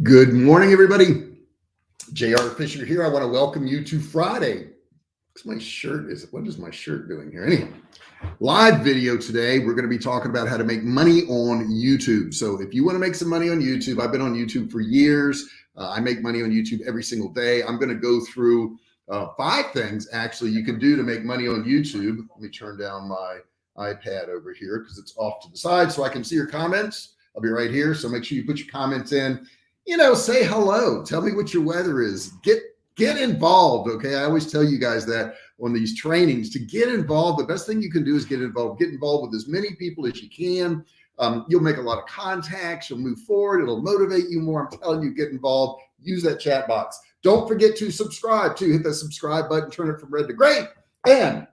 Good morning, everybody. JR Fisher here. I want to welcome you to Friday. What is my shirt doing here? Anyhow, live video today. We're going to be talking about how to make money on YouTube. So if you want to make some money on YouTube, I've been on YouTube for years. I make money on YouTube every single day. I'm going to go through 5 things actually you can do to make money on YouTube. Let me turn down my iPad over here because it's off to the side so I can see your comments. I'll be right here. So make sure you put your comments in. Say hello. Tell me what your weather is. Get involved. Okay. I always tell you guys that on these trainings to get involved. The best thing you can do is get involved with as many people as you can. You'll make a lot of contacts. You'll move forward. It'll motivate you more. I'm telling you, get involved. Use that chat box. Don't forget to subscribe too. Hit that subscribe button, turn it from red to gray, and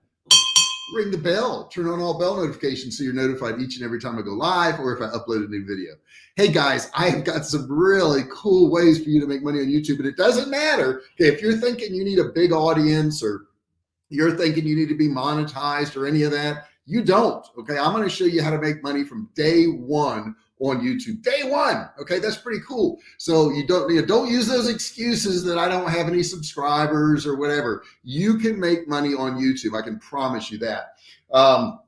ring the bell, turn on all bell notifications so you're notified each and every time I go live or if I upload a new video. Hey guys, I have got some really cool ways for you to make money on YouTube, and it doesn't matter. Okay, if you're thinking you need a big audience or you're thinking you need to be monetized or any of that, you don't. Okay, I'm going to show you how to make money from day one on YouTube. Day one. Okay, that's pretty cool. So you don't use those excuses that I don't have any subscribers or whatever. You can make money on YouTube. I can promise you that. What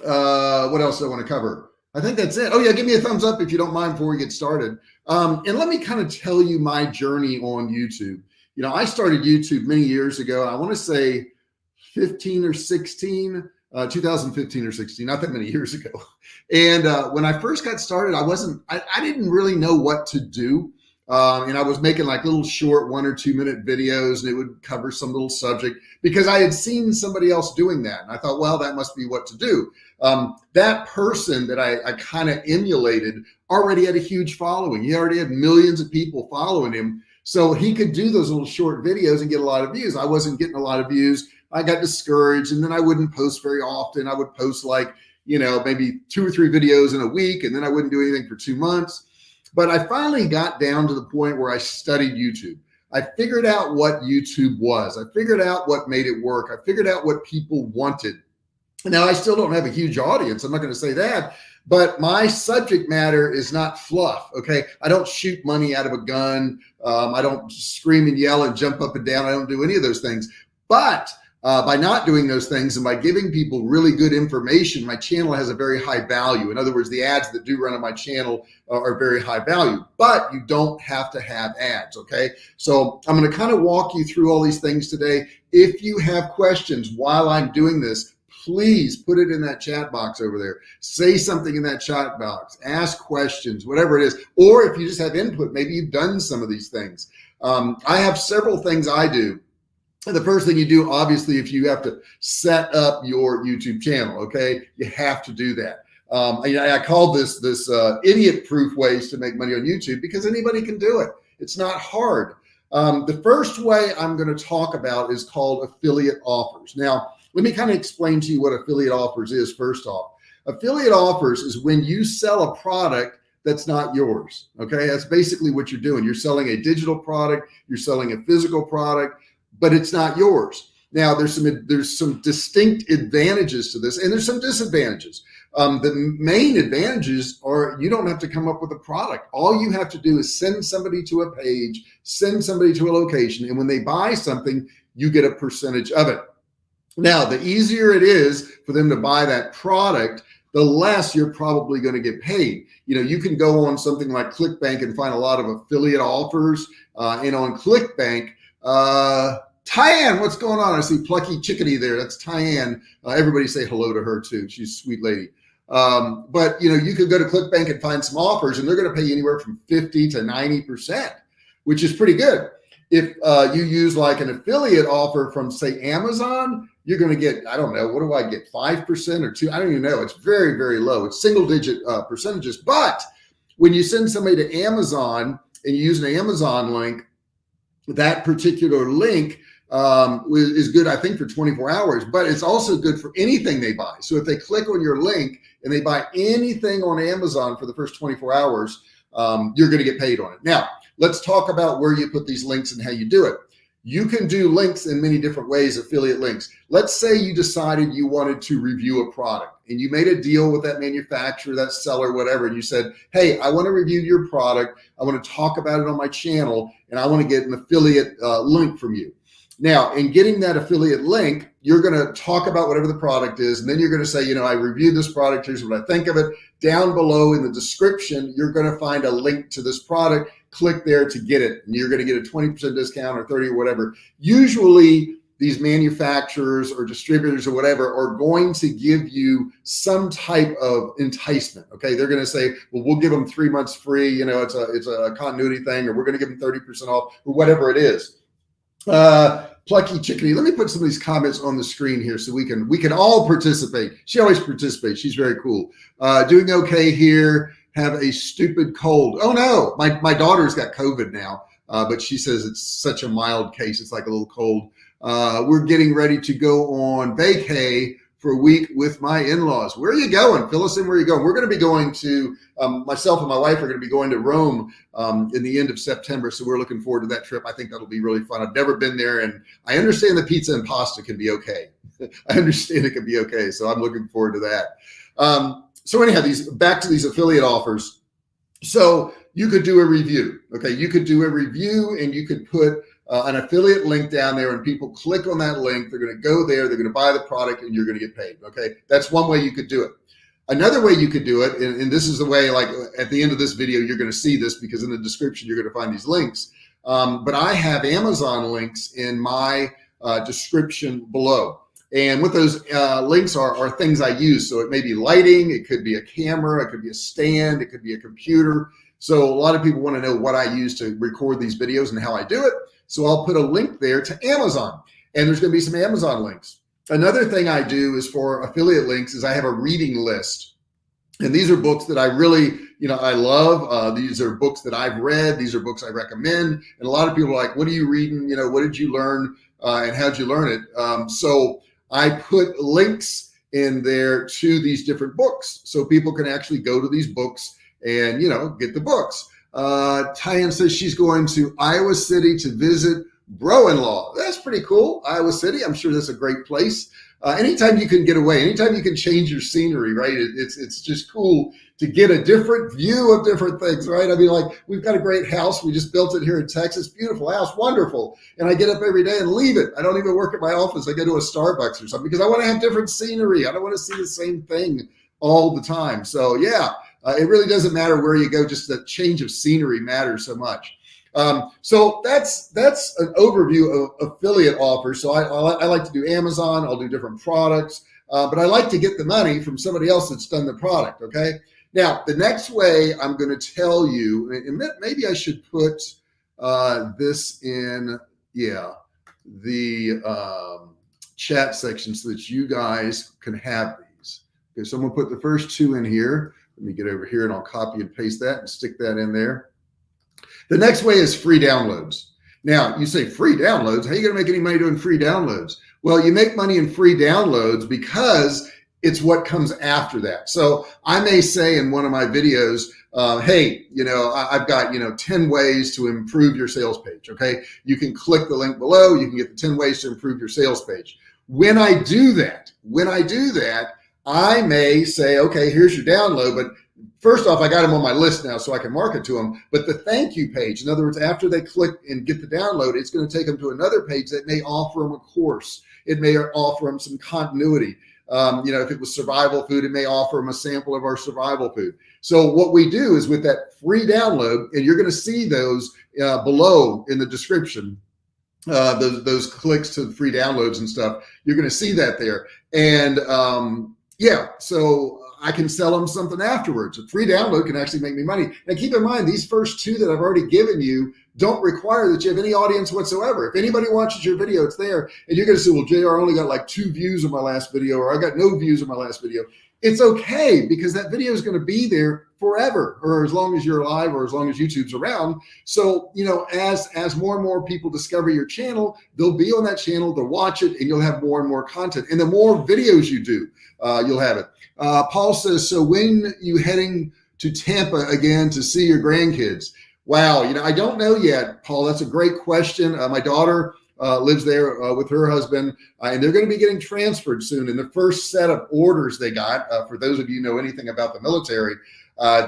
else do I want to cover? I think that's it. Oh yeah, give me a thumbs up if you don't mind before we get started. And let me kind of tell you my journey on YouTube. I started YouTube many years ago. I want to say 15 or 16. 2015 or 16, not that many years ago. And when I first got started, I didn't really know what to do. And I was making like little short 1 or 2 minute videos, and it would cover some little subject because I had seen somebody else doing that. And I thought, well, that must be what to do. That person that I kind of emulated already had a huge following. He already had millions of people following him. So he could do those little short videos and get a lot of views. I wasn't getting a lot of views. I got discouraged, and then I wouldn't post very often. I would post like, maybe 2 or 3 videos in a week, and then I wouldn't do anything for 2 months. But I finally got down to the point where I studied YouTube. I figured out what YouTube was. I figured out what made it work. I figured out what people wanted. Now, I still don't have a huge audience. I'm not going to say that, but my subject matter is not fluff. Okay. I don't shoot money out of a gun. I don't scream and yell and jump up and down. I don't do any of those things. But by not doing those things and by giving people really good information, my channel has a very high value. In other words, the ads that do run on my channel are very high value, but you don't have to have ads. Okay. So I'm going to kind of walk you through all these things today. If you have questions while I'm doing this, please put it in that chat box over there. Say something in that chat box, ask questions, whatever it is. Or if you just have input, maybe you've done some of these things. I have several things I do. The first thing you do, obviously, if you have to set up your YouTube channel, okay, you have to do that. I call this idiot-proof ways to make money on YouTube because anybody can do it. It's not hard. The first way I'm going to talk about is called affiliate offers. Now, let me kind of explain to you what affiliate offers is first off. Affiliate offers is when you sell a product that's not yours, okay? That's basically what you're doing. You're selling a digital product, you're selling a physical product, but it's not yours. Now, there's some distinct advantages to this, and there's some disadvantages. The main advantages are you don't have to come up with a product. All you have to do is send somebody to a page, send somebody to a location, and when they buy something, you get a percentage of it. Now, the easier it is for them to buy that product, the less you're probably going to get paid. You can go on something like ClickBank and find a lot of affiliate offers, and on ClickBank, Tyann, what's going on? I see Plucky Chickadee there. That's Tyann. Everybody say hello to her too. She's a sweet lady. But you could go to ClickBank and find some offers, and they're going to pay you anywhere from 50 to 90%, which is pretty good. If you use like an affiliate offer from, say, Amazon, you're going to get, I don't know, what do I get? 5% or 2%? I don't even know. It's very, very low. It's single digit percentages. But when you send somebody to Amazon and you use an Amazon link, that particular link is good, I think, for 24 hours, but it's also good for anything they buy. So if they click on your link and they buy anything on Amazon for the first 24 hours, you're going to get paid on it. Now, let's talk about where you put these links and how you do it. You can do links in many different ways, affiliate links. Let's say you decided you wanted to review a product. and you made a deal with that manufacturer, that seller, whatever, and you said, hey, I want to review your product, I want to talk about it on my channel, and I want to get an affiliate link from you. Now, in getting that affiliate link, you're going to talk about whatever the product is, and then you're going to say, I reviewed this product, here's what I think of it. Down below in the description, you're going to find a link to this product. Click there to get it, and you're going to get a 20% discount or 30 or whatever. Usually, these manufacturers or distributors or whatever are going to give you some type of enticement. Okay, they're going to say, well, we'll give them 3 months free. It's a continuity thing, or we're going to give them 30% off, or whatever it is. Plucky Chickadee, let me put some of these comments on the screen here so we can all participate. She always participates. She's very cool. Doing okay here. Have a stupid cold. Oh no, my daughter's got COVID now, but she says it's such a mild case. It's like a little cold. We're getting ready to go on vacay for a week with my in-laws. Where are you going? Fill us in where you're going. We're going to be going to, myself and my wife are going to be going to Rome in the end of September. So we're looking forward to that trip. I think that'll be really fun. I've never been there, and I understand that pizza and pasta can be okay. I understand it can be okay. So I'm looking forward to that. So anyhow, back to these affiliate offers. So you could do a review. Okay. You could do a review, and you could put an affiliate link down there, and people click on that link. They're going to go there. They're going to buy the product, and you're going to get paid. Okay. That's one way you could do it. Another way you could do it, and this is the way, like at the end of this video, you're going to see this because in the description, you're going to find these links. But I have Amazon links in my description below. And what those links are things I use. So it may be lighting, it could be a camera, it could be a stand, it could be a computer. So a lot of people want to know what I use to record these videos and how I do it. So I'll put a link there to Amazon, and there's going to be some Amazon links. Another thing I do is for affiliate links is I have a reading list. And these are books that I really, I love. These are books that I've read. These are books I recommend. And a lot of people are like, what are you reading? What did you learn? And how'd you learn it? So I put links in there to these different books so people can actually go to these books and, get the books. Tyann says she's going to Iowa City to visit bro-in-law. That's pretty cool. Iowa City. I'm sure that's a great place. Anytime you can get away, anytime you can change your scenery, right? It's just cool to get a different view of different things, right? I mean, like we've got a great house. We just built it here in Texas. Beautiful house, wonderful. And I get up every day and leave it. I don't even work at my office. I go to a Starbucks or something because I want to have different scenery. I don't want to see the same thing all the time. So yeah, it really doesn't matter where you go. Just the change of scenery matters so much. So that's an overview of affiliate offers. So I like to do Amazon. I'll do different products, but I like to get the money from somebody else that's done the product. Okay. Now the next way I'm going to tell you, and maybe I should put this in, the chat section so that you guys can have these. Okay. So I'm going to put the first two in here. Let me get over here and I'll copy and paste that and stick that in there. The next way is free downloads. Now you say free downloads. How are you going to make any money doing free downloads? Well, you make money in free downloads because it's what comes after that. So I may say in one of my videos, hey, I've got, 10 ways to improve your sales page. Okay. You can click the link below. You can get the 10 ways to improve your sales page. When I do that, I may say, okay, here's your download, but first off, I got them on my list now so I can market to them. But the thank you page, in other words, after they click and get the download, it's going to take them to another page that may offer them a course. It may offer them some continuity. If it was survival food, it may offer them a sample of our survival food. So what we do is with that free download, and you're going to see those below in the description, those clicks to free downloads and stuff, you're going to see that there. And so I can sell them something afterwards. A free download can actually make me money. Now keep in mind, these first two that I've already given you don't require that you have any audience whatsoever. If anybody watches your video, it's there. And you're going to say, well, JR, I only got like 2 views on my last video, or I got no views on my last video. It's okay, because that video is going to be there forever, or as long as you're alive, or as long as YouTube's around. So, as more and more people discover your channel, they'll be on that channel, they'll watch it, and you'll have more and more content. And the more videos you do, you'll have it. Paul says, so when you heading to Tampa again to see your grandkids? Wow. I don't know yet, Paul. That's a great question. My daughter lives there with her husband, and they're going to be getting transferred soon. And the first set of orders they got, for those of you who know anything about the military,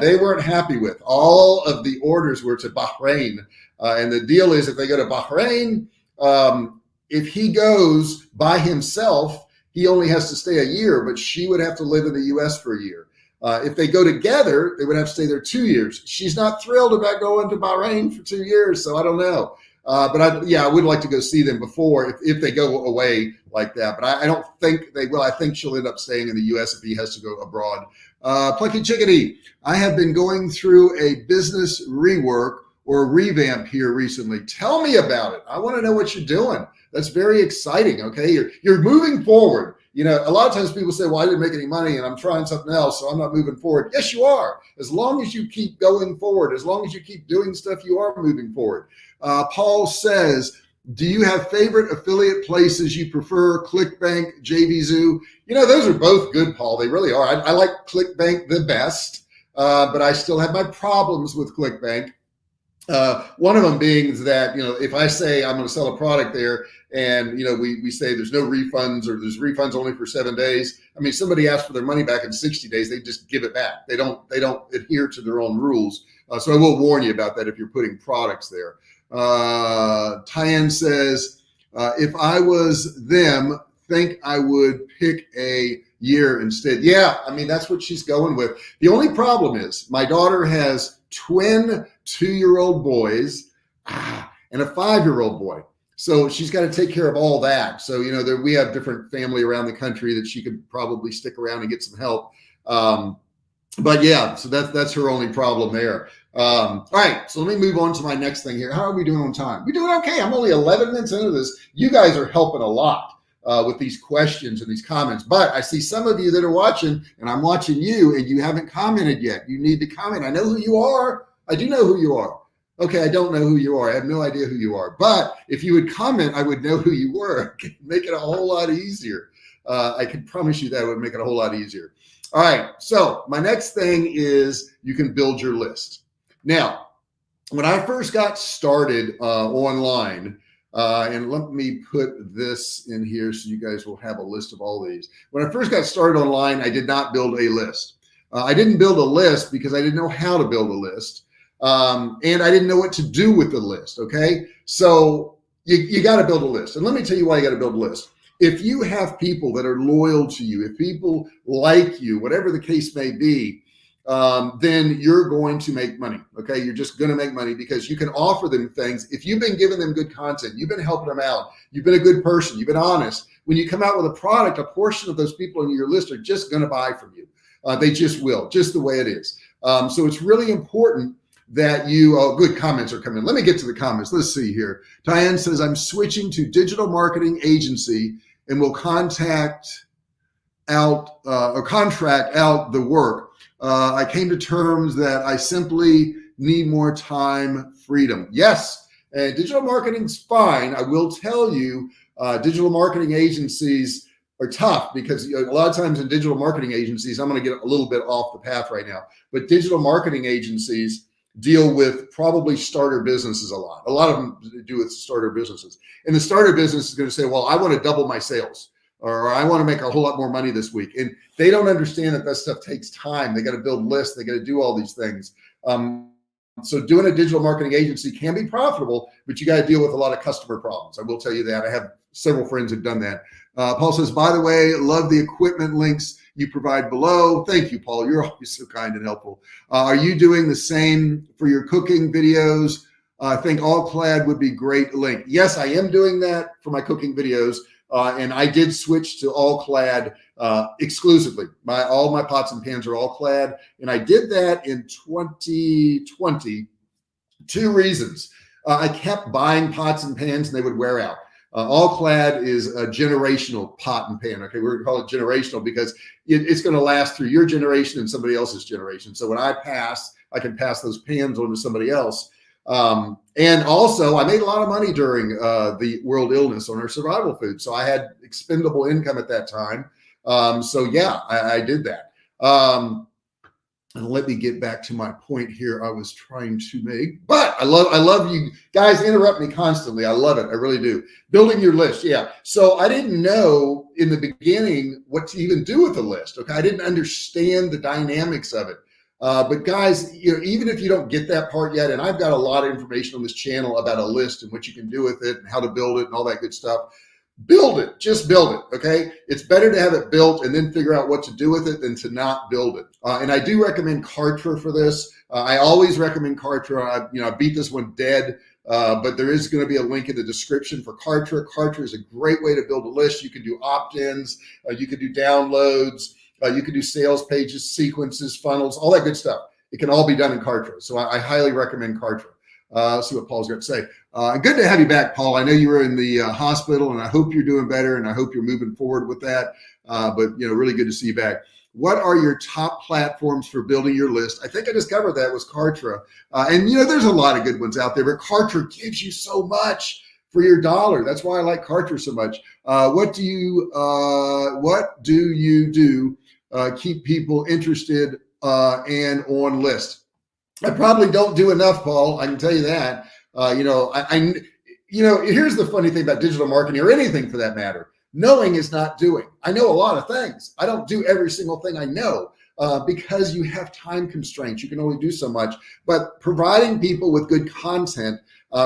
they weren't happy with. All of the orders were to Bahrain. And the deal is, if they go to Bahrain, if he goes by himself, he only has to stay a year, but she would have to live in the U.S. for a year. If they go together, they would have to stay there 2 years. She's not thrilled about going to Bahrain for 2 years, so I don't know. But I would like to go see them before if they go away like that. But I don't think they will. I think she'll end up staying in the U.S. if he has to go abroad. Plucky Chickadee, I have been going through a business rework or revamp here recently. Tell me about it. I want to know what you're doing. That's very exciting. Okay, you're moving forward. You know, a lot of times people say, well, I didn't make any money and I'm trying something else, so I'm not moving forward. Yes, you are. As long as you keep going forward, as long as you keep doing stuff, you are moving forward. Paul says, do you have favorite affiliate places you prefer? ClickBank, JVZoo? You know, those are both good, Paul. They really are. I like ClickBank the best, but I still have my problems with ClickBank. One of them being that, you know, if I say I'm going to sell a product there and, you know, we say there's no refunds or there's refunds only for 7 days. I mean, somebody asks for their money back in 60 days, they just give it back. They don't adhere to their own rules. So I will warn you about that if you're putting products there. Tyann says, if I was them, think I would pick a year instead. Yeah, I mean, that's what she's going with. The only problem is my daughter has twin 2-year-old boys and a 5-year-old boy. So she's got to take care of all that. So, you know, we have different family around the country that she could probably stick around and get some help. But yeah, so that's her only problem there. All right, so let me move on to my next thing here. How are we doing on time? We're doing okay. I'm only 11 minutes into this. You guys are helping a lot with these questions and these comments. But I see some of you that are watching, and I'm watching you, and you haven't commented yet. You need to comment. I know who you are. I do know who you are. Okay, I don't know who you are. I have no idea who you are. But if you would comment, I would know who you were. Make it a whole lot easier. I can promise you that would make it a whole lot easier. All right, so my next thing is you can build your list. Now, when I first got started online, and let me put this in here so you guys will have a list of all these. When I first got started online, I did not build a list. I didn't build a list because I didn't know how to build a list. And I didn't know what to do with the list, okay? So you got to build a list. And let me tell you why you got to build a list. If you have people that are loyal to you, if people like you, whatever the case may be, then you're going to make money, okay? You're just going to make money because you can offer them things. If you've been giving them good content, you've been helping them out, you've been a good person, you've been honest. When you come out with a product, a portion of those people on your list are just going to buy from you. They just will, just the way it is. So it's really important that you, good comments are coming in. Let me get to the comments. Let's see here. Tyann says, I'm switching to digital marketing agency and will contract out the work. I came to terms that I simply need more time freedom. Yes, digital marketing's fine. I will tell you, digital marketing agencies are tough because a lot of times in digital marketing agencies, I'm going to get a little bit off the path right now, but digital marketing agencies deal with probably starter businesses a lot. A lot of them do with starter businesses. And the starter business is going to say, well, I want to double my sales, or I want to make a whole lot more money this week. And they don't understand that stuff takes time. They got to build lists. They got to do all these things. So doing a digital marketing agency can be profitable, but you got to deal with a lot of customer problems. I will tell you that. I have several friends who've done that. Paul says, by the way, love the equipment links you provide below. Thank you, Paul. You're always so kind and helpful. Are you doing the same for your cooking videos? I think All Clad would be great link. Yes, I am doing that for my cooking videos. And I did switch to All Clad exclusively. All my pots and pans are All Clad. And I did that in 2020. 2 reasons. I kept buying pots and pans and they would wear out. All Clad is a generational pot and pan. Okay, we're going to call it generational because it's going to last through your generation and somebody else's generation. So when I pass, I can pass those pans on to somebody else. And also, I made a lot of money during the world illness on our survival food. So I had expendable income at that time. So yeah, I did that. And let me get back to my point here I was trying to make. But I love you guys interrupt me constantly. I love it. I really do. Building your list. Yeah. So I didn't know in the beginning what to even do with a list. Okay. I didn't understand the dynamics of it. But guys, even if you don't get that part yet, and I've got a lot of information on this channel about a list and what you can do with it and how to build it and all that good stuff. Build it, just build it. Okay. It's better to have it built and then figure out what to do with it than to not build it. And I do recommend Kartra for this. I always recommend Kartra. I beat this one dead, but there is going to be a link in the description for Kartra. Kartra is a great way to build a list. You can do opt-ins, you can do downloads, you can do sales pages, sequences, funnels, all that good stuff. It can all be done in Kartra. So I highly recommend Kartra. See what Paul's got to say. Good to have you back, Paul. I know you were in the hospital, and I hope you're doing better, and I hope you're moving forward with that. But really good to see you back. What are your top platforms for building your list? I think I just covered that was Kartra. And there's a lot of good ones out there, but Kartra gives you so much for your dollar. That's why I like Kartra so much. What do you do keep people interested and on list? I probably don't do enough, Paul. I can tell you that. Here's the funny thing about digital marketing or anything for that matter. Knowing is not doing. I know a lot of things. I don't do every single thing I know because you have time constraints. You can only do so much. But providing people with good content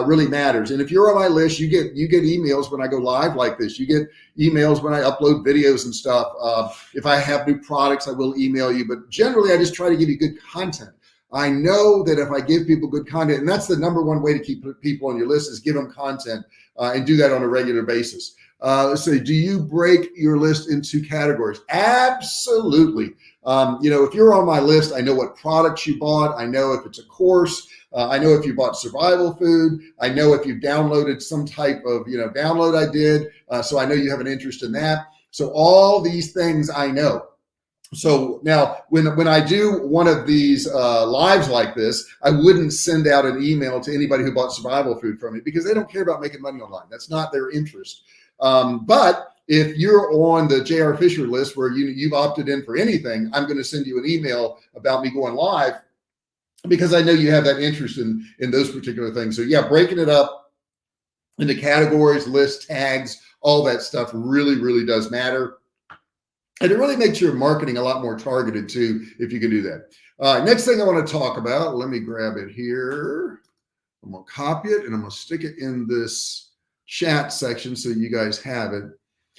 really matters. And if you're on my list, you get emails when I go live like this. You get emails when I upload videos and stuff. If I have new products, I will email you. But generally, I just try to give you good content. I know that if I give people good content, and that's the number one way to keep people on your list is give them content and do that on a regular basis. So do you break your list into categories? Absolutely. If you're on my list, I know what products you bought. I know if it's a course. I know if you bought survival food. I know if you downloaded some type of, download I did. So I know you have an interest in that. So all these things I know. So now when I do one of these lives like this, I wouldn't send out an email to anybody who bought survival food from me because they don't care about making money online. That's not their interest. But if you're on the JR Fisher list where you've opted in for anything, I'm going to send you an email about me going live because I know you have that interest in those particular things. So yeah, breaking it up into categories, lists, tags, all that stuff really, really does matter. And it really makes your marketing a lot more targeted too, if you can do that. Next thing I want to talk about, let me grab it here. I'm going to copy it and I'm going to stick it in this chat section so you guys have it.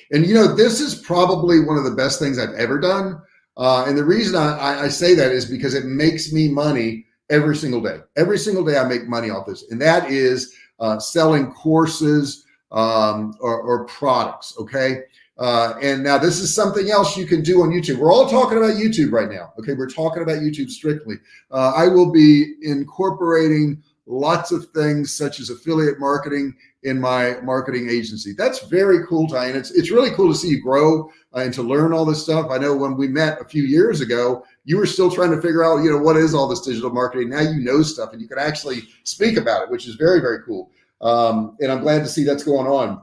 And this is probably one of the best things I've ever done. And the reason I say that is because it makes me money every single day. Every single day I make money off this. And that is selling courses or products, okay? And now this is something else you can do on YouTube. We're all talking about YouTube right now. Okay, we're talking about YouTube strictly. I will be incorporating lots of things such as affiliate marketing in my marketing agency. That's very cool, Ty, and it's really cool to see you grow and to learn all this stuff. I know when we met a few years ago, you were still trying to figure out, what is all this digital marketing? Now you know stuff and you can actually speak about it, which is very, very cool. And I'm glad to see that's going on.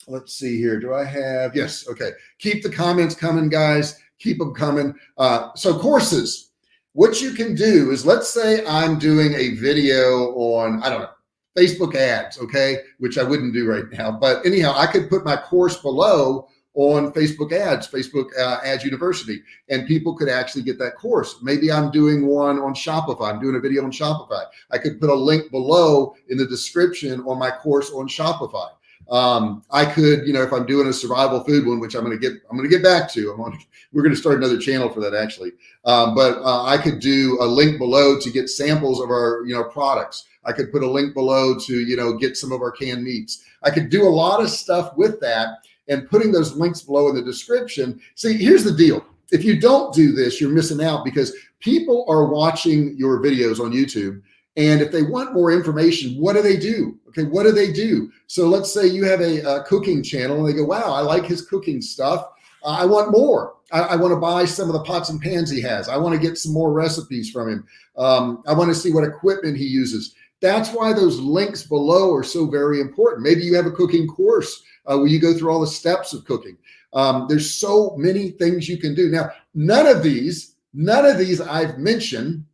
Let's see here. Do I have? Yes. Okay. Keep the comments coming, guys. Keep them coming. So courses, what you can do is, let's say I'm doing a video on, I don't know, Facebook ads. Okay. Which I wouldn't do right now, but anyhow, I could put my course below on Facebook ads, Facebook Ads University, and people could actually get that course. Maybe I'm doing one on Shopify. I'm doing a video on Shopify. I could put a link below in the description on my course on Shopify. I could, if I'm doing a survival food one, which I'm going to get back to, we're going to start another channel for that actually. But I could do a link below to get samples of our, products. I could put a link below to, get some of our canned meats. I could do a lot of stuff with that and putting those links below in the description. See, here's the deal. If you don't do this, you're missing out because people are watching your videos on YouTube. And if they want more information, what do they do? Okay, what do they do? So let's say you have a cooking channel and they go, wow, I like his cooking stuff. I want more. I want to buy some of the pots and pans he has. I want to get some more recipes from him. I want to see what equipment he uses. That's why those links below are so very important. Maybe you have a cooking course where you go through all the steps of cooking. There's so many things you can do. Now, none of these None of these I've mentioned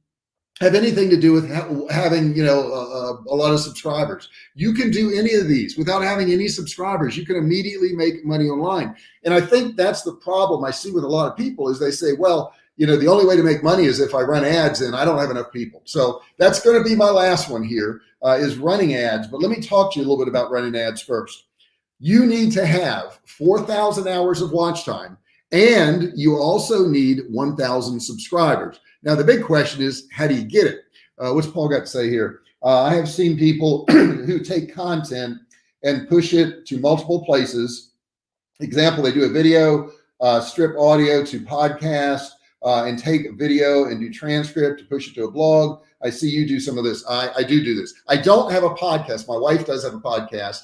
have anything to do with having, a lot of subscribers. You can do any of these without having any subscribers. You can immediately make money online. And I think that's the problem I see with a lot of people is they say, well, the only way to make money is if I run ads and I don't have enough people. So that's going to be my last one here is running ads. But let me talk to you a little bit about running ads first. You need to have 4,000 hours of watch time, and you also need 1,000 subscribers. Now, the big question is, how do you get it? What's Paul got to say here? I have seen people who take content and push it to multiple places. Example, they do a video, strip audio to podcast, and take a video and do transcript to push it to a blog. I see you do some of this. I do this. I don't have a podcast. My wife does have a podcast.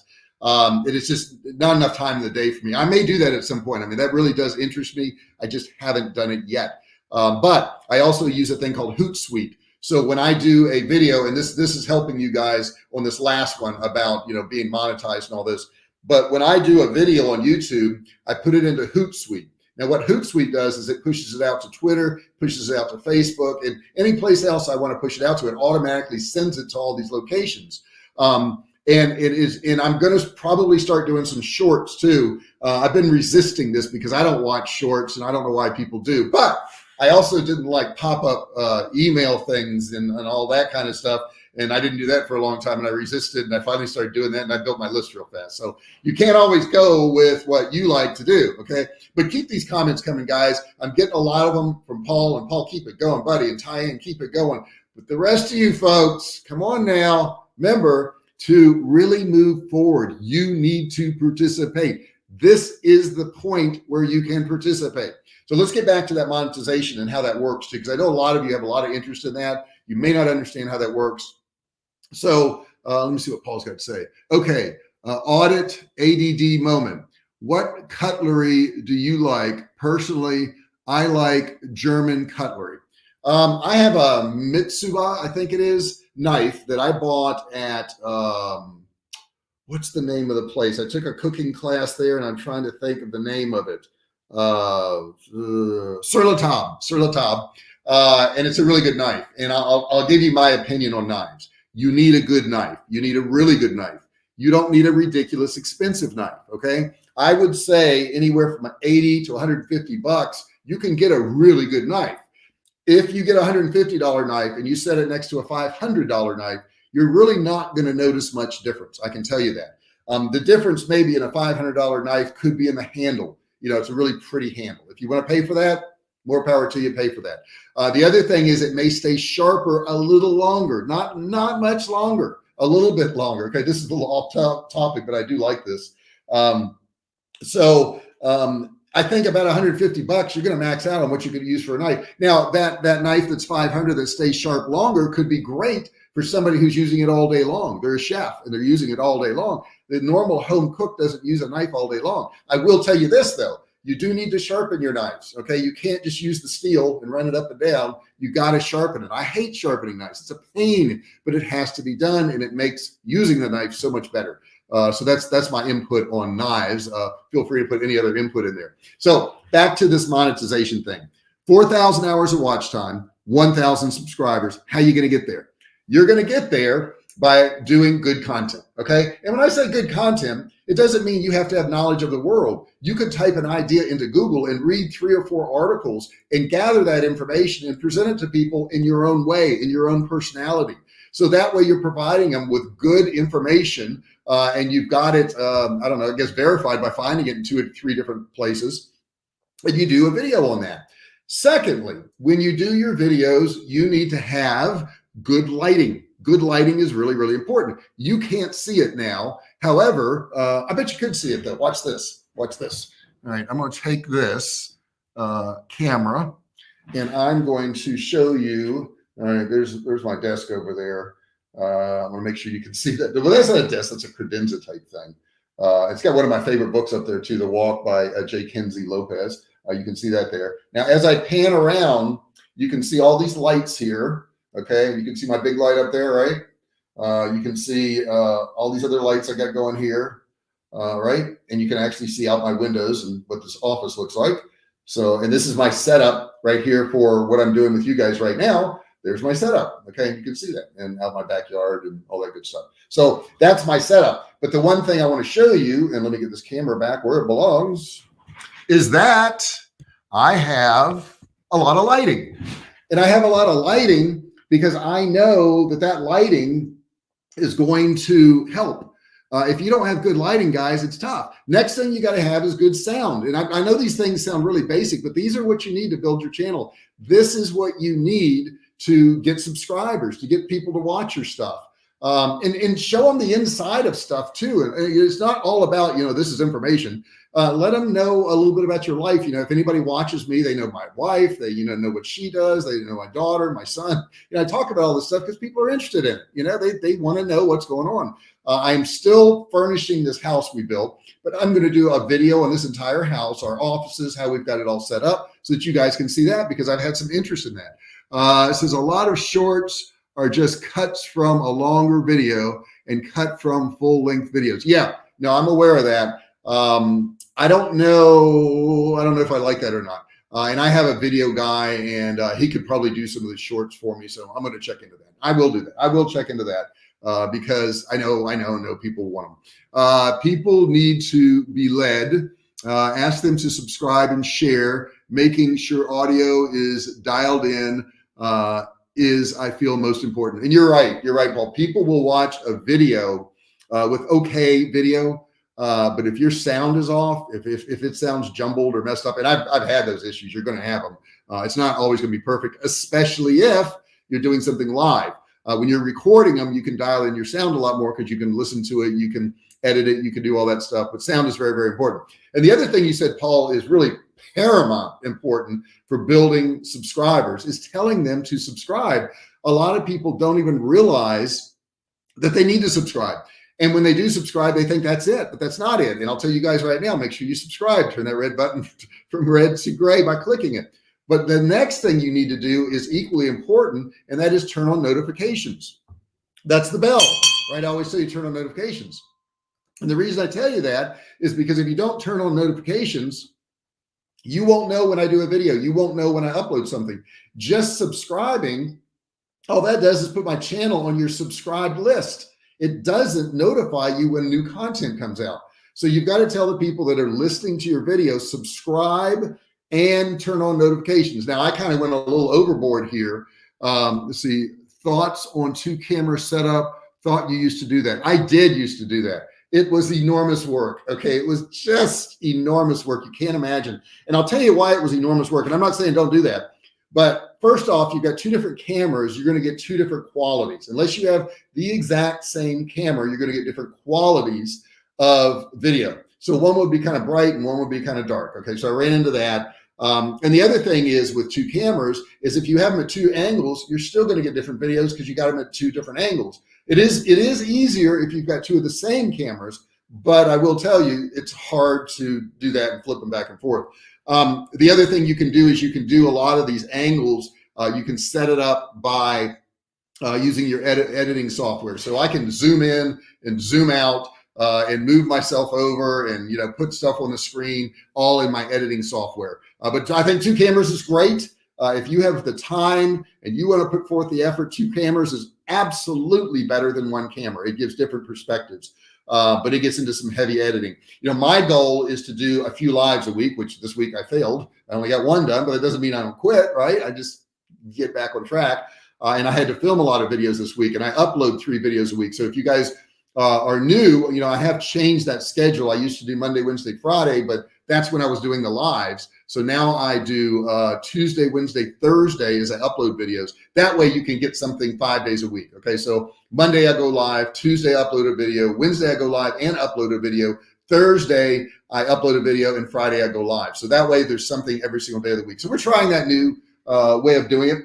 It is just not enough time in the day for me. I may do that at some point. I mean, that really does interest me. I just haven't done it yet. But I also use a thing called Hootsuite. So when I do a video, and this is helping you guys on this last one about, being monetized and all this. But when I do a video on YouTube, I put it into Hootsuite. Now, what Hootsuite does is it pushes it out to Twitter, pushes it out to Facebook, and any place else I want to push it out to, it automatically sends it to all these locations. And I'm going to probably start doing some shorts too. I've been resisting this because I don't watch shorts and I don't know why people do, but I also didn't like pop-up email things and all that kind of stuff. And I didn't do that for a long time and I resisted, and I finally started doing that and I built my list real fast. So you can't always go with what you like to do, okay? But keep these comments coming, guys. I'm getting a lot of them from Paul, and Paul, keep it going, buddy, and Tyann, keep it going. But the rest of you folks, come on now. Remember, to really move forward, you need to participate. This is the point where you can participate. So let's get back to that monetization and how that works too, because I know a lot of you have a lot of interest in that. You may not understand how that works. So let me see what Paul's got to say. Okay, audit ADD moment. What cutlery do you like? Personally, I like German cutlery. I have a Mitsuba, I think it is, knife that I bought at, what's the name of the place? I took a cooking class there and I'm trying to think of the name of it. Sur la Table. And it's a really good knife. And I'll give you my opinion on knives. You need a good knife. You need a really good knife. You don't need a ridiculous expensive knife, okay? I would say anywhere from 80 to 150 bucks, you can get a really good knife. If you get a $150 knife and you set it next to a $500 knife, you're really not going to notice much difference. I can tell you that. The difference maybe in a $500 knife could be in the handle. It's a really pretty handle. If you want to pay for that, more power to you, pay for that. The other thing is it may stay sharper a little longer, not much longer, a little bit longer. Okay, this is a little off topic, but I do like this. I think about 150 bucks, you're going to max out on what you could use for a knife. Now, that knife that's 500 that stays sharp longer could be great for somebody who's using it all day long. They're a chef and they're using it all day long. The normal home cook doesn't use a knife all day long. I will tell you this, though. You do need to sharpen your knives, okay? You can't just use the steel and run it up and down. You got to sharpen it. I hate sharpening knives. It's a pain, but it has to be done, and it makes using the knife so much better. So that's my input on knives. Feel free to put any other input in there. So back to this monetization thing. 4,000 hours of watch time, 1,000 subscribers. How are you going to get there? You're going to get there by doing good content, okay? And when I say good content, it doesn't mean you have to have knowledge of the world. You could type an idea into Google and read 3 or 4 articles and gather that information and present it to people in your own way, in your own personality. So that way you're providing them with good information and you've got it, I guess verified by finding it in 2 or 3 different places. And you do a video on that. Secondly, when you do your videos, you need to have good lighting. Good lighting is really, really important. You can't see it now. However, I bet you could see it though. Watch this. Watch this. All right, I'm going to take this camera and I'm going to show you. All right, there's my desk over there. I want to make sure you can see that. Well, that's not a desk. That's a credenza type thing. It's got one of my favorite books up there too, The Walk by J. Kinsey Lopez. You can see that there. Now, as I pan around, you can see all these lights here. Okay, you can see my big light up there, right? You can see all these other lights I got going here, right? And you can actually see out my windows and what this office looks like. So, and this is my setup right here for what I'm doing with you guys right now. There's my setup. Okay, you can see that, and out my backyard and all that good stuff. So that's my setup. But the one thing I want to show you, and let me get this camera back where it belongs, is that I have a lot of lighting. And I have a lot of lighting because I know that that lighting is going to help. If you don't have good lighting, guys, it's tough. Next thing you got to have is good sound. And I know these things sound really basic, but these are what you need to build your channel. This is what you need to get subscribers, to get people to watch your stuff. And show them the inside of stuff too. And it's not all about, this is information. Let them know a little bit about your life. If anybody watches me, they know my wife, they, know what she does. They know my daughter, my son. I talk about all this stuff because people are interested in it. They want to know what's going on. I'm still furnishing this house we built, but I'm going to do a video on this entire house, our offices, how we've got it all set up so that you guys can see that, because I've had some interest in that. It says a lot of shorts are just cuts from a longer video and cut from full length videos. Yeah, no, I'm aware of that. I don't know if I like that or not. And I have a video guy, and he could probably do some of the shorts for me. So I'm going to check into that. I will do that. I will check into that because I know people want them. People need to be led. Ask them to subscribe and share. Making sure audio is dialed in is, I feel, most important. And you're right, Paul. People will watch a video with okay video, but if your sound is off, if it sounds jumbled or messed up, and I've had those issues, you're going to have them. It's not always going to be perfect, especially if you're doing something live. When you're recording them, you can dial in your sound a lot more because you can listen to it, you can edit it, you can do all that stuff. But sound is very, very important. And the other thing you said, Paul, is really paramount important for building subscribers, is telling them to subscribe. A lot of people don't even realize that they need to subscribe. And when they do subscribe, they think that's it, but that's not it. And I'll tell you guys right now, make sure you subscribe, turn that red button from red to gray by clicking it. But the next thing you need to do is equally important, and that is turn on notifications. That's the bell, right? I always say you turn on notifications. And the reason I tell you that is because if you don't turn on notifications, you won't know when I do a video. You won't know when I upload something. Just subscribing, all that does is put my channel on your subscribed list. It doesn't notify you when new content comes out. So you've got to tell the people that are listening to your video, subscribe and turn on notifications. Now, I kind of went a little overboard here. Let's see, thoughts on 2-camera setup. Thought you used to do that. I did used to do that. It was enormous work. Okay. It was just enormous work. You can't imagine. And I'll tell you why it was enormous work. And I'm not saying don't do that, but first off, you've got 2 different cameras. You're going to get 2 different qualities. Unless you have the exact same camera, you're going to get different qualities of video. So one would be kind of bright and one would be kind of dark. Okay. So I ran into that. And the other thing is with 2 cameras is if you have them at 2 angles, you're still going to get different videos because you got them at 2 different angles. It is easier if you've got 2 of the same cameras, but I will tell you, it's hard to do that and flip them back and forth. The other thing you can do is you can do a lot of these angles. You can set it up by using your editing software. So I can zoom in and zoom out and move myself over and, put stuff on the screen, all in my editing software. But I think 2 cameras is great. If you have the time and you want to put forth the effort, 2 cameras is absolutely better than 1 camera. It gives different perspectives, but it gets into some heavy editing. My goal is to do a few lives a week, which this week I failed. I only got 1 done, but it doesn't mean I don't quit, right? I just get back on track. And I had to film a lot of videos this week, and I upload 3 videos a week. So if you guys are new, I have changed that schedule. I used to do Monday, Wednesday, Friday, but that's when I was doing the lives. So now I do Tuesday, Wednesday, Thursday as I upload videos. That way you can get something 5 days a week. Okay. So Monday I go live, Tuesday I upload a video, Wednesday I go live and upload a video, Thursday I upload a video, and Friday I go live. So that way there's something every single day of the week. So we're trying that new way of doing it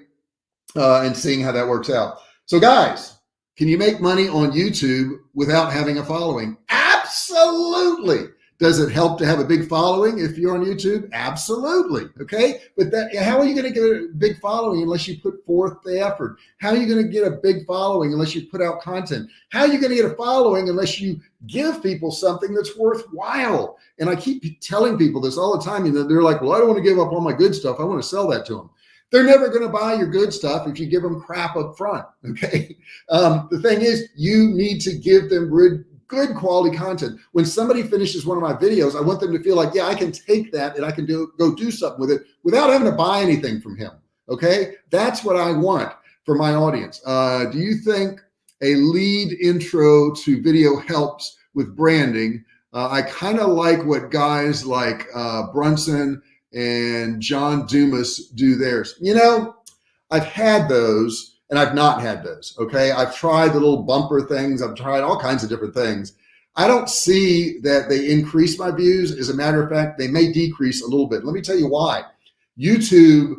and seeing how that works out. So guys, can you make money on YouTube without having a following? Absolutely. Does it help to have a big following if you're on YouTube? Absolutely. Okay. But how are you going to get a big following unless you put forth the effort? How are you going to get a big following unless you put out content? How are you going to get a following unless you give people something that's worthwhile? And I keep telling people this all the time. They're like, well, I don't want to give up all my good stuff. I want to sell that to them. They're never going to buy your good stuff if you give them crap up front. Okay. The thing is, you need to give them good quality content. When somebody finishes one of my videos, I want them to feel like, yeah, I can take that and I can go do something with it without having to buy anything from him. Okay. That's what I want for my audience. Do you think a lead intro to video helps with branding? I kind of like what guys like Brunson and John Dumas do theirs. You know, I've had those and I've not had those. Okay. I've tried the little bumper things. I've tried all kinds of different things. I don't see that they increase my views. As a matter of fact, they may decrease a little bit. Let me tell you why. YouTube,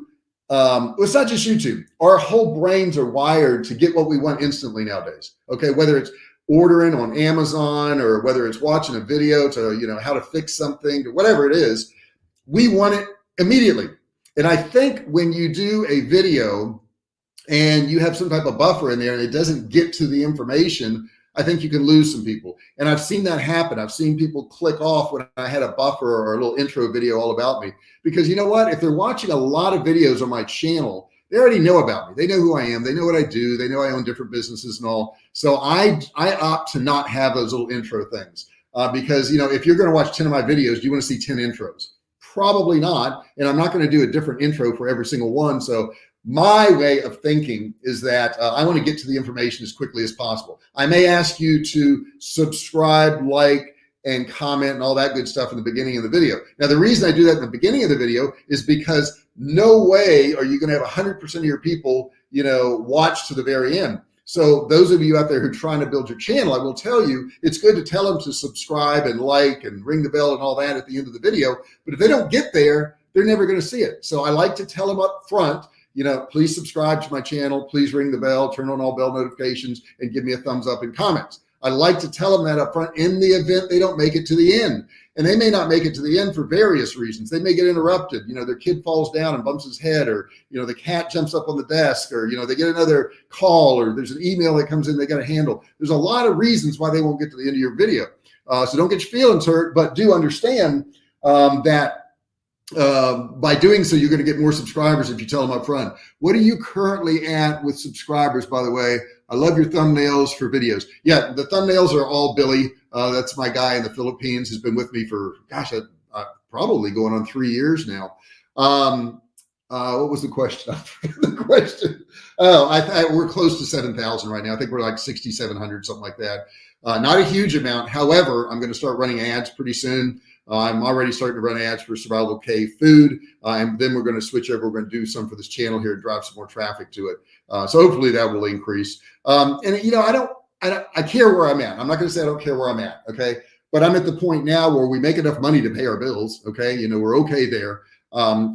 it's not just YouTube. Our whole brains are wired to get what we want instantly nowadays. Okay. Whether it's ordering on Amazon or whether it's watching a video to, you know, how to fix something or whatever it is, we want it immediately. And I think when you do a video and you have some type of buffer in there and it doesn't get to the information, I think you can lose some people. And I've seen that happen. I've seen people click off when I had a buffer or a little intro video all about me, because you know what? If they're watching a lot of videos on my channel, they already know about me. They know who I am. They know what I do. They know I own different businesses and all. So I opt to not have those little intro things because, you know, if you're going to watch 10 of my videos, do you want to see 10 intros? Probably not. And I'm not going to do a different intro for every single one. So my way of thinking is that I want to get to the information as quickly as possible. I may ask you to subscribe, like, and comment and all that good stuff in the beginning of the video. Now, the reason I do that in the beginning of the video is because no way are you going to have 100% of your people, you know, watch to the very end. So those of you out there who are trying to build your channel, I will tell you, it's good to tell them to subscribe and like and ring the bell and all that at the end of the video. But if they don't get there, they're never going to see it. So I like to tell them up front, you know, please subscribe to my channel, please ring the bell, turn on all bell notifications, and give me a thumbs up in comments. I like to tell them that up front in the event they don't make it to the end. And they may not make it to the end for various reasons. They may get interrupted. You know, their kid falls down and bumps his head, or, you know, the cat jumps up on the desk, or, you know, they get another call, or there's an email that comes in they got to handle. There's a lot of reasons why they won't get to the end of your video. So don't get your feelings hurt, but do understand that by doing so, you're going to get more subscribers if you tell them up front. What are you currently at with subscribers, by the way? I love your thumbnails for videos. Yeah, the thumbnails are all Billy. That's my guy in the Philippines who's been with me for, gosh, probably going on 3 years now. What was the question? The question. Oh, we're close to 7,000 right now. I think we're like 6,700, something like that. Not a huge amount. However, I'm going to start running ads pretty soon. I'm already starting to run ads for Survivalcave food. And then we're going to switch over. We're going to do some for this channel here and drive some more traffic to it. So hopefully that will increase. And you know, I care where I'm at. I'm not going to say I don't care where I'm at. Okay. But I'm at the point now where we make enough money to pay our bills. Okay. You know, we're okay there.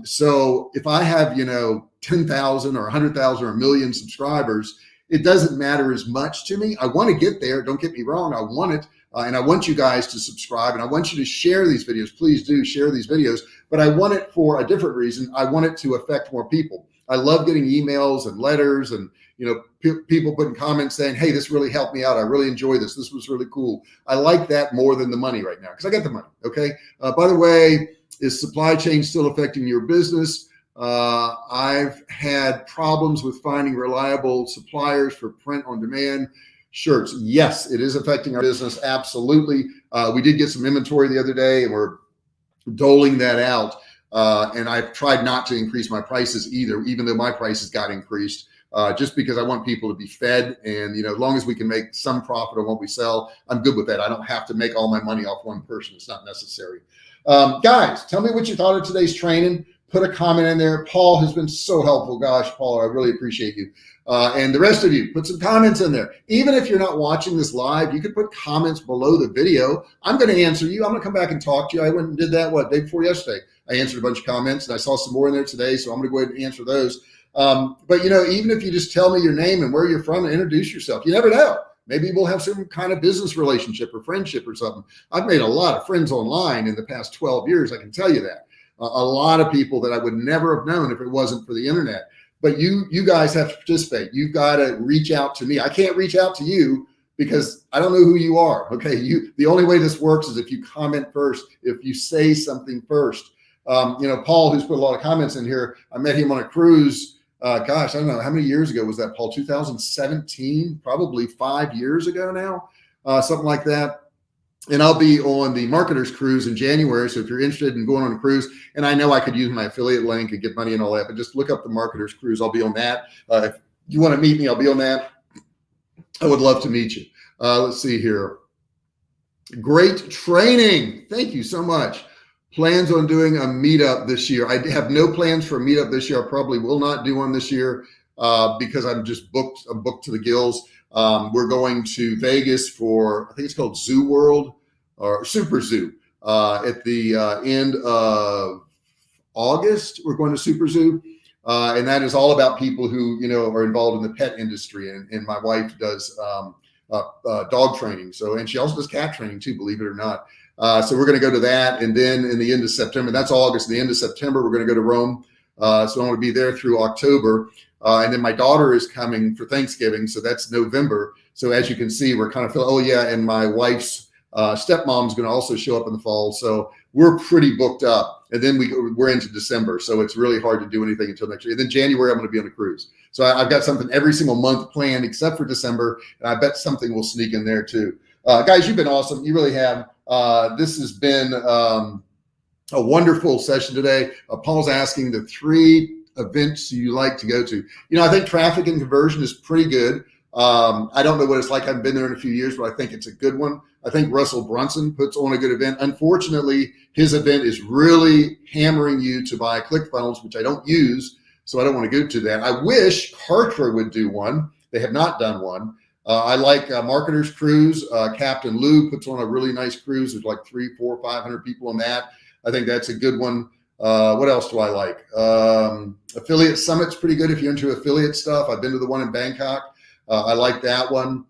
So if I have, you know, 10,000 or 100,000 or 1 million subscribers, it doesn't matter as much to me. I want to get there. Don't get me wrong. I want it. And I want you guys to subscribe, and I want you to share these videos. Please do share these videos, but I want it for a different reason. I want it to affect more people. I love getting emails and letters and, you know, people putting comments saying, hey, this really helped me out. I really enjoy this. This was really cool. I like that more than the money right now because I got the money. Okay. By the way, is supply chain still affecting your business? I've had problems with finding reliable suppliers for print on demand shirts. Yes, it is affecting our business. Absolutely. We did get some inventory the other day and we're doling that out. And I've tried not to increase my prices either, even though my prices got increased, just because I want people to be fed. And, you know, as long as we can make some profit on what we sell, I'm good with that. I don't have to make all my money off one person. It's not necessary. Guys, tell me what you thought of today's training. Put a comment in there. Paul has been so helpful. Gosh, Paul, I really appreciate you. And the rest of you, put some comments in there. Even if you're not watching this live, you could put comments below the video. I'm going to answer you. I'm going to come back and talk to you. I went and did that, day before yesterday. I answered a bunch of comments and I saw some more in there today. So I'm going to go ahead and answer those. But, you know, even if you just tell me your name and where you're from and introduce yourself, you never know. Maybe we'll have some kind of business relationship or friendship or something. I've made a lot of friends online in the past 12 years. I can tell you that. A lot of people that I would never have known if it wasn't for the internet. But you guys have to participate. You've got to reach out to me. I can't reach out to you because I don't know who you are. Okay. The only way this works is if you comment first, if you say something first. Paul, who's put a lot of comments in here, I met him on a cruise. Gosh, I don't know how many years ago was that, Paul? 2017, probably 5 years ago now, something like that. And I'll be on the marketers cruise in January. So if you're interested in going on a cruise, and I know I could use my affiliate link and get money and all that, but just look up the marketers cruise. I'll be on that. If you want to meet me, I'll be on that. I would love to meet you. Let's see here. Great training. Thank you so much. Plans on doing a meetup this year. I have no plans for a meetup this year. I probably will not do one this year because I'm just booked. I'm booked to the gills. We're going to Vegas for, I think it's called Zoo World or Super Zoo at the end of August. We're going to Super Zoo. And that is all about people who, are involved in the pet industry. And my wife does dog training. And she also does cat training too, believe it or not. So we're going to go to that. And then in the end of September, that's August, in the end of September, we're going to go to Rome. So I'm going to be there through October. And then my daughter is coming for Thanksgiving. So that's November. So as you can see, we're kind of feeling, oh yeah. And my wife's stepmom's going to also show up in the fall. So we're pretty booked up. And then we're into December. So it's really hard to do anything until next year. And then January, I'm going to be on a cruise. So I've got something every single month planned except for December. And I bet something will sneak in there too. Guys, you've been awesome. You really have. This has been a wonderful session today. Paul's asking the 3 events you like to go to. I think traffic and conversion is pretty good. I don't know what it's like. I haven't been there in a few years, but I think it's a good one. I think Russell Brunson puts on a good event. Unfortunately, his event is really hammering you to buy ClickFunnels, which I don't use, so I don't want to go to that. I wish Kartra would do one. They have not done one. I like Marketers Cruise. Captain Lou puts on a really nice cruise. There's like 300, 400, 500 people on that. I think that's a good one. What else do I like? Affiliate Summit's pretty good if you're into affiliate stuff. I've been to the one in Bangkok. I like that one.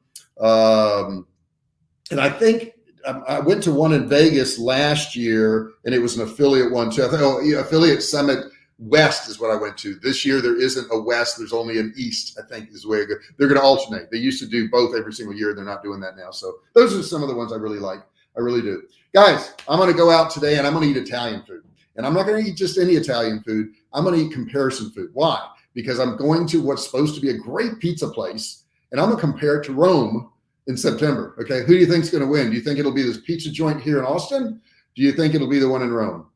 And I think I went to one in Vegas last year, and it was an affiliate one too. I thought, Affiliate Summit West is what I went to. This year, there isn't a West. There's only an East, I think is the way it goes. They're going to alternate. They used to do both every single year. They're not doing that now. So those are some of the ones I really like. I really do. Guys, I'm going to go out today, and I'm going to eat Italian food. And I'm not going to eat just any Italian food. I'm going to eat comparison food. Why? Because I'm going to what's supposed to be a great pizza place, and I'm going to compare it to Rome in September. Okay, who do you think is going to win? Do you think it'll be this pizza joint here in Austin? Do you think it'll be the one in Rome?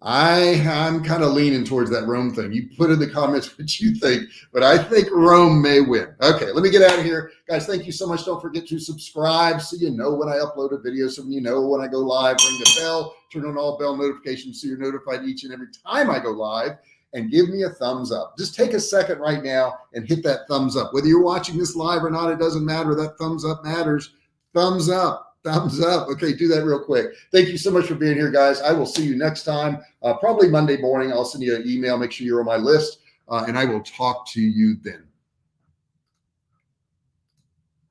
I'm kind of leaning towards that Rome thing. You put in the comments what you think, but I think Rome may win. Okay, let me get out of here. Guys, thank you so much. Don't forget to subscribe so you know when I upload a video, so you know when I go live. Ring the bell, turn on all bell notifications so you're notified each and every time I go live, and give me a thumbs up. Just take a second right now and hit that thumbs up. Whether you're watching this live or not, it doesn't matter. That thumbs up matters. Thumbs up. Thumbs up. Okay, do that real quick. Thank you so much for being here, guys. I will see you next time, probably Monday morning. I'll send you an email. Make sure you're on my list, and I will talk to you then.